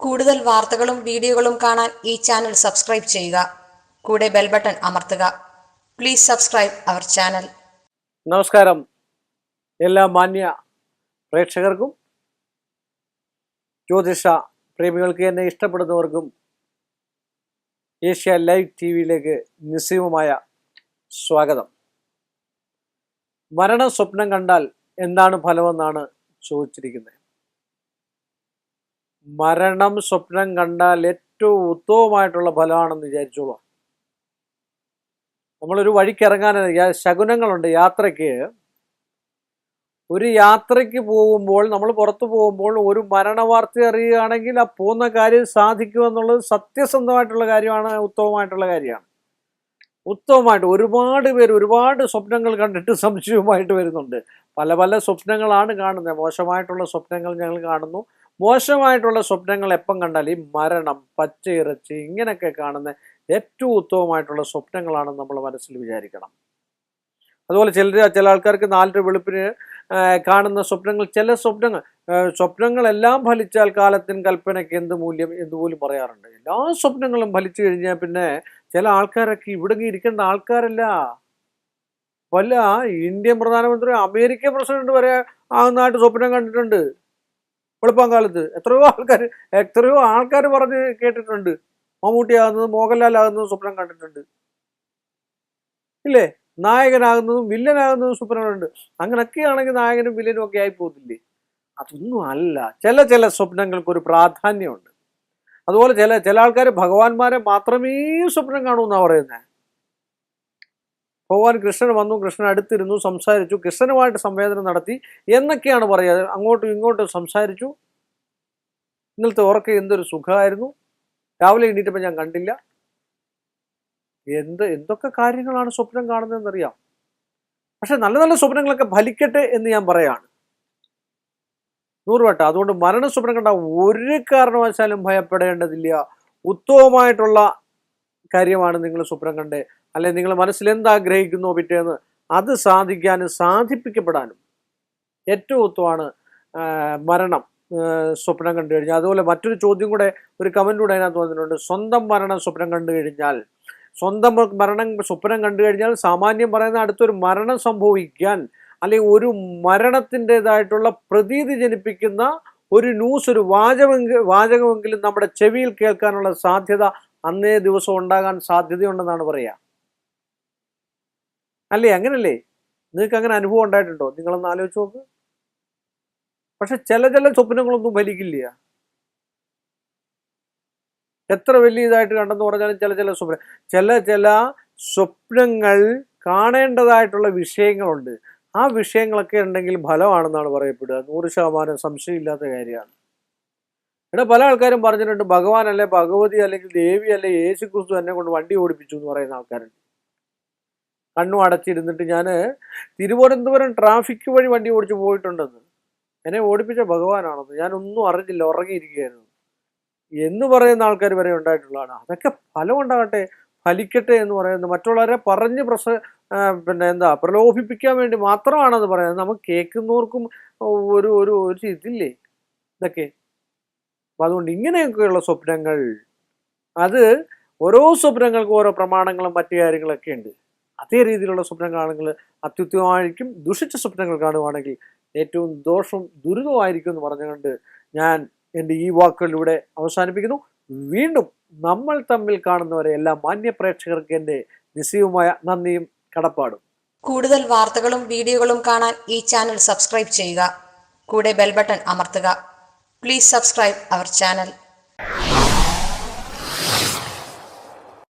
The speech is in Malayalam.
കൂടുതൽ വാർത്തകളും വീഡിയോകളും കാണാൻ ഈ ചാനൽ സബ്സ്ക്രൈബ് ചെയ്യുക. കൂടെ ബെൽ ബട്ടൺ അമർത്തുക. Please subscribe our channel. നമസ്കാരം എല്ലാ മാന്യ പ്രേക്ഷകർക്കും ജ്യോതിഷ പ്രേമികൾക്ക് എന്നെ ഇഷ്ടപ്പെടുന്നവർക്കും ഏഷ്യ ലൈവ് ടിവിയിലേക്ക് നിസ്സീമമായ സ്വാഗതം. മരണ സ്വപ്നം കണ്ടാൽ എന്താണ് ഫലമെന്നാണ് ചോദിച്ചിരിക്കുന്നത്. മരണം സ്വപ്നം കണ്ടാൽ ഏറ്റവും ഉത്തമമായിട്ടുള്ള ഫലമാണെന്ന് വിചാരിച്ചോളൂ. നമ്മളൊരു വഴിക്കിറങ്ങാൻ ശകുനങ്ങളുണ്ട്. ഒരു യാത്രയ്ക്ക് പോകുമ്പോൾ, നമ്മൾ പുറത്തു പോകുമ്പോൾ ഒരു മരണവാർത്ത അറിയുകയാണെങ്കിൽ ആ പോകുന്ന കാര്യം സാധിക്കുമെന്നുള്ളത് സത്യസന്ധമായിട്ടുള്ള കാര്യമാണ്, ഉത്തമമായിട്ടുള്ള കാര്യമാണ്. ഉത്തമമായിട്ട് ഒരുപാട് പേര് ഒരുപാട് സ്വപ്നങ്ങൾ കണ്ടിട്ട് സംശയവുമായിട്ട് വരുന്നുണ്ട്. പല പല സ്വപ്നങ്ങളാണ് കാണുന്നത്. മോശമായിട്ടുള്ള സ്വപ്നങ്ങൾ ഞങ്ങൾ കാണുന്നു. മോശമായിട്ടുള്ള സ്വപ്നങ്ങൾ എപ്പം കണ്ടാൽ ഈ മരണം, പച്ചയിറച്ചി ഇങ്ങനെയൊക്കെ കാണുന്ന ഏറ്റവും ഉത്തമമായിട്ടുള്ള സ്വപ്നങ്ങളാണ് നമ്മൾ മനസ്സിൽ വിചാരിക്കണം. അതുപോലെ ചില ആൾക്കാർക്ക് 4 വെളുപ്പിന് കാണുന്ന സ്വപ്നങ്ങൾ, ചില സ്വപ്നങ്ങളെല്ലാം ഫലിച്ചാൽ കാലത്തിന് കൽപ്പനയ്ക്ക് എന്ത് മൂല്യം എന്നുപോലും പറയാറുണ്ട്. എല്ലാ സ്വപ്നങ്ങളും ഫലിച്ചു കഴിഞ്ഞാൽ പിന്നെ ചില ആൾക്കാരൊക്കെ ഇവിടെ ഇരിക്കേണ്ട ആൾക്കാരല്ല. വല്ല ഇന്ത്യൻ പ്രധാനമന്ത്രി, അമേരിക്കൻ പ്രസിഡന്റ് വരെ ആകുന്നതായിട്ട് സ്വപ്നം കണ്ടിട്ടുണ്ട്. വെളുപ്പം കാലത്ത് എത്രയോ ആൾക്കാർ പറഞ്ഞ് കേട്ടിട്ടുണ്ട്. മമ്മൂട്ടിയാകുന്നതും മോഹൻലാലാകുന്നതും സ്വപ്നം കണ്ടിട്ടുണ്ട് ഇല്ലേ? നായകനാകുന്നതും വില്ലനാകുന്നതും സ്വപ്നങ്ങളുണ്ട്. അങ്ങനെയൊക്കെയാണെങ്കിൽ നായകനും വില്ലനും ഒക്കെ ആയി പോകത്തില്ലേ? അതൊന്നും അല്ല. ചില സ്വപ്നങ്ങൾക്കൊരു പ്രാധാന്യമുണ്ട്. അതുപോലെ ചില ആൾക്കാർ ഭഗവാന്മാരെ മാത്രമേ സ്വപ്നം കാണൂന്നാണ് പറയുന്നത്. ഭഗവാൻ കൃഷ്ണൻ വന്നു, കൃഷ്ണൻ അടുത്തിരുന്നു, സംസാരിച്ചു, കൃഷ്ണനുമായിട്ട് സംവേദനം നടത്തി എന്നൊക്കെയാണ് പറയുക. അങ്ങോട്ടും ഇങ്ങോട്ടും സംസാരിച്ചു. ഇന്നലത്തെ ഉറക്കം എന്തൊരു സുഖമായിരുന്നു, രാവിലെ എണീറ്റപ്പോൾ ഞാൻ കണ്ടില്ല. എന്തൊക്കെ കാര്യങ്ങളാണ് സ്വപ്നം കാണുന്നതെന്നറിയാം. പക്ഷെ നല്ല നല്ല സ്വപ്നങ്ങളൊക്കെ ഫലിക്കട്ടെ എന്ന് ഞാൻ പറയാണ് 100 വട്ടം. അതുകൊണ്ട് മരണ സ്വപ്നം കണ്ട ഒരു കാരണവശാലും ഭയപ്പെടേണ്ടതില്ല. ഉത്തമമായിട്ടുള്ള കാര്യമാണ് നിങ്ങൾ സ്വപ്നം കണ്ടേ. അല്ലെ നിങ്ങൾ മനസ്സിൽ എന്താഗ്രഹിക്കുന്നോ പിറ്റേന്ന് അത് സാധിക്കാനും സാധിപ്പിക്കപ്പെടാനും ഏറ്റവും ഉത്തമമാണ് മരണം സ്വപ്നം കണ്ടു കഴിഞ്ഞാൽ. അതുപോലെ മറ്റൊരു ചോദ്യം കൂടെ, ഒരു കമന്റ് കൂടെ അതിനകത്ത് വന്നിട്ടുണ്ട്. സ്വന്തം മരണം സ്വപ്നം കണ്ടു കഴിഞ്ഞാൽ, സ്വന്തം മരണം സ്വപ്നം കണ്ടു കഴിഞ്ഞാൽ സാമാന്യം പറയുന്ന അടുത്തൊരു മരണം സംഭവിക്കാൻ അല്ലെങ്കിൽ ഒരു മരണത്തിൻ്റെതായിട്ടുള്ള പ്രതീതി ജനിപ്പിക്കുന്ന ഒരു ന്യൂസ്, ഒരു വാചകമെങ്കിലും നമ്മുടെ ചെവിയിൽ കേൾക്കാനുള്ള സാധ്യത അന്നേ ദിവസം ഉണ്ടാകാൻ സാധ്യതയുണ്ടെന്നാണ് പറയുക. അല്ലേ? അങ്ങനല്ലേ? നിങ്ങൾക്ക് അങ്ങനെ അനുഭവം ഉണ്ടായിട്ടുണ്ടോ? നിങ്ങളൊന്ന് ആലോചിച്ച് നോക്ക്. പക്ഷെ ചില സ്വപ്നങ്ങളൊന്നും ഫലിക്കില്ല. എത്ര വലിയ ഇതായിട്ട് കണ്ടെന്ന് പറഞ്ഞാലും ചില സ്വപ്നങ്ങൾ കാണേണ്ടതായിട്ടുള്ള വിഷയങ്ങളുണ്ട്. ആ വിഷയങ്ങളൊക്കെ ഉണ്ടെങ്കിൽ ഫലമാണെന്നാണ് പറയപ്പെടുക. 100% സംശയമില്ലാത്ത കാര്യമാണ്. പല ആൾക്കാരും പറഞ്ഞിട്ടുണ്ട്, ഭഗവാൻ അല്ലെ, ഭഗവതി അല്ലെങ്കിൽ ദേവി അല്ലെ, യേശു ക്രിസ്തു എന്നെ കൊണ്ട് വണ്ടി ഓടിപ്പിച്ചു എന്ന് പറയുന്ന ആൾക്കാരുണ്ട്. കണ്ണും അടച്ചിരുന്നിട്ട് ഞാൻ തിരുവനന്തപുരം ട്രാഫിക് വഴി വണ്ടി ഓടിച്ചു പോയിട്ടുണ്ടെന്ന്, എന്നെ ഓടിപ്പിച്ച ഭഗവാനാണെന്ന്, ഞാനൊന്നും അറിഞ്ഞില്ല, ഉറങ്ങിയിരിക്കുകയായിരുന്നു എന്ന് പറയുന്ന ആൾക്കാർ വരെ ഉണ്ടായിട്ടുള്ളതാണ്. അതൊക്കെ ഫലം ഉണ്ടാകട്ടെ, ഫലിക്കട്ടെ എന്ന് പറയുന്നത് മറ്റുള്ളവരെ പറഞ്ഞ് പ്രലോഭിപ്പിക്കാൻ വേണ്ടി മാത്രമാണെന്ന് പറയുന്നത്. നമുക്ക് കേൾക്കുന്നവർക്കും ഒരു ഇതില്ലേ ഇതൊക്കെ. അപ്പം അതുകൊണ്ട് ഇങ്ങനെയൊക്കെയുള്ള സ്വപ്നങ്ങൾ, അത് ഓരോ സ്വപ്നങ്ങൾക്കും ഓരോ പ്രമാണങ്ങളും മറ്റു കാര്യങ്ങളൊക്കെ ഉണ്ട്. അതേ രീതിയിലുള്ള സ്വപ്നം കാണുന്നത് അത്യുത്തമമായിരിക്കും. ദുഷിച്ച സ്വപ്നങ്ങൾ കാണുവാണെങ്കിൽ ഏറ്റവും ദോഷവും ദുരിതമായിരിക്കും എന്ന് പറഞ്ഞുകൊണ്ട് ഞാൻ എൻ്റെ ഈ വാക്കുകളിലൂടെ അവസാനിപ്പിക്കുന്നു. വീണ്ടും നമ്മൾ തമ്മിൽ കാണുന്നവരെ എല്ലാ മാന്യ പ്രേക്ഷകർക്ക് എൻ്റെ നിസ്സീമമായ നന്ദിയും കടപ്പാടും. കൂടുതൽ വാർത്തകളും വീഡിയോകളും കാണാൻ ഈ ചാനൽ സബ്സ്ക്രൈബ് ചെയ്യുക. കൂടെ ബെൽ ബട്ടൺ അമർത്തുക. Please subscribe our channel.